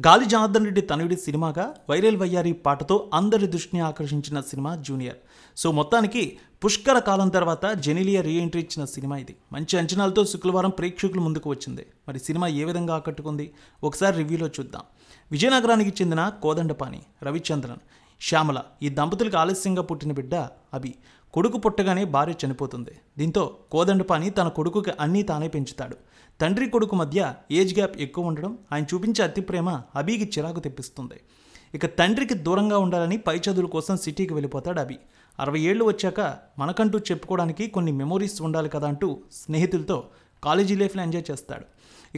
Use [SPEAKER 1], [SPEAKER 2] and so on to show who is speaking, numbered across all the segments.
[SPEAKER 1] గాలి జనార్దన్ రెడ్డి తనయుడి సినిమాగా వైరల్ వయ్యారి పాటతో అందరి దృష్టిని ఆకర్షించిన సినిమా జూనియర్. సో మొత్తానికి పుష్కర కాలం తర్వాత జెనీలియా రీఎంట్రీ ఇచ్చిన సినిమా ఇది. మంచి అంచనాలతో శుక్రవారం ప్రేక్షకుల ముందుకు వచ్చింది. మరి సినిమా ఏ విధంగా ఆకట్టుకుంది ఒకసారి రివ్యూలో చూద్దాం. విజయనగరానికి చెందిన కోదండపాణి, రవిచంద్రన్, శ్యామల ఈ దంపతులకు ఆలస్యంగా పుట్టిన బిడ్డ అభి. కొడుకు పుట్టగానే భార్య చనిపోతుంది. దీంతో కోదండపాణి తన కొడుకుకి అన్నీ తానే పెంచుతాడు. తండ్రి కొడుకు మధ్య ఏజ్ గ్యాప్ ఎక్కువ ఉండడం, ఆయన చూపించే అతి ప్రేమ అభికి చిరాకు తెప్పిస్తుంది. ఇక తండ్రికి దూరంగా ఉండాలని పై చదువుల కోసం సిటీకి వెళ్ళిపోతాడు అభి. 60 ఏళ్ళు వచ్చాక మనకంటూ చెప్పుకోవడానికి కొన్ని మెమోరీస్ ఉండాలి కదా అంటూ స్నేహితులతో కాలేజీ లైఫ్లో ఎంజాయ్ చేస్తాడు.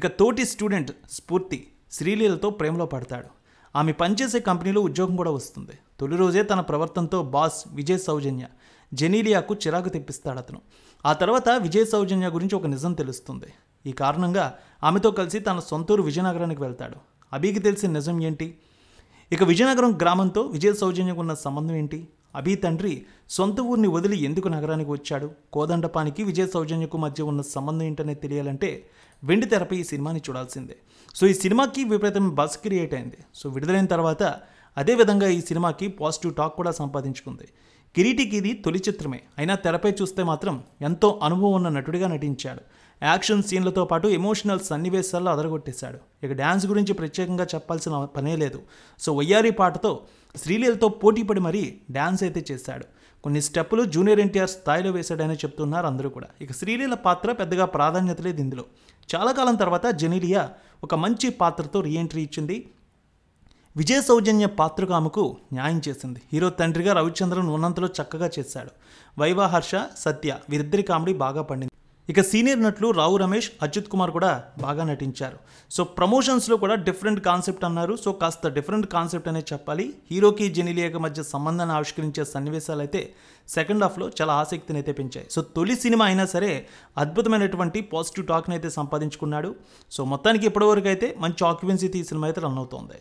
[SPEAKER 1] ఇక తోటి స్టూడెంట్ స్ఫూర్తి శ్రీలీలతో ప్రేమలో పడతాడు. ఆమె పనిచేసే కంపెనీలో ఉద్యోగం కూడా వస్తుంది. తొలి రోజే తన ప్రవర్తనతో బాస్ విజయ్ సౌజన్య జెనీలియాకు చిరాకు తెప్పిస్తాడు అతను. ఆ తర్వాత విజయ్ సౌజన్య గురించి ఒక నిజం తెలుస్తుంది. ఈ కారణంగా ఆమెతో కలిసి తన సొంతూరు విజయనగరానికి వెళ్తాడు. అభికి తెలిసిన నిజం ఏంటి? ఇక విజయనగరం గ్రామంతో విజయ్ సౌజన్యకు ఉన్న సంబంధం ఏంటి? అభి తండ్రి సొంత ఊరిని వదిలి ఎందుకు నగరానికి వచ్చాడు? కోదండపానికి విజయ్ సౌజన్యకు మధ్య ఉన్న సంబంధం ఏంటనేది తెలియాలంటే వెండి తెరపై ఈ సినిమాని చూడాల్సిందే. సో ఈ సినిమాకి విపరీతమైన బజ్ క్రియేట్ అయింది. సో విడుదలైన తర్వాత అదేవిధంగా ఈ సినిమాకి పాజిటివ్ టాక్ కూడా సంపాదించుకుంది. కిరీటికి ఇది తొలి చిత్రమే అయినా తెరపై చూస్తే మాత్రం ఎంతో అనుభవం ఉన్న నటుడిగా నటించాడు. యాక్షన్ సీన్లతో పాటు ఎమోషనల్ సన్నివేశాల్లో అదరగొట్టేశాడు. ఇక డ్యాన్స్ గురించి ప్రత్యేకంగా చెప్పాల్సిన పనే లేదు. సో వయ్యారి పాటతో శ్రీలీలతో పోటీపడి మరీ డ్యాన్స్ అయితే చేశాడు. కొన్ని స్టెప్పులు జూనియర్ ఎన్టీఆర్ స్థాయిలో వేశాడని చెప్తున్నారు అందరూ కూడా. ఇక శ్రీలీల పాత్ర పెద్దగా ప్రాధాన్యత లేదు ఇందులో. చాలా కాలం తర్వాత జెనీలియా ఒక మంచి పాత్రతో రీఎంట్రీ ఇచ్చింది. విజయ్ సౌజన్య పాత్రకు ఆమెకు న్యాయం చేసింది. హీరో తండ్రిగా రవిచంద్రన్ ఉన్నంతలో చక్కగా చేశాడు. వైవా, హర్ష, సత్య వీరిద్దరి కామెడీ బాగా పండింది. ఇక సీనియర్ నటులు రావు రమేష్, అచ్యుత్ కుమార్ కూడా బాగా నటించారు. సో ప్రమోషన్స్లో కూడా డిఫరెంట్ కాన్సెప్ట్ అన్నారు. సో కాస్త డిఫరెంట్ కాన్సెప్ట్ అనే చెప్పాలి. హీరోకి జెనీలియాకి మధ్య సంబంధాన్ని ఆవిష్కరించే సన్నివేశాలు అయితే సెకండ్ హాఫ్లో చాలా ఆసక్తిని అయితే పెంచాయి. సో తొలి సినిమా అయినా సరే అద్భుతమైనటువంటి పాజిటివ్ టాక్ని అయితే సంపాదించుకున్నాడు. సో మొత్తానికి ఇప్పటివరకు అయితే మంచి ఆక్యుపెన్సీతో ఈ సినిమా అయితే రన్ అవుతోంది.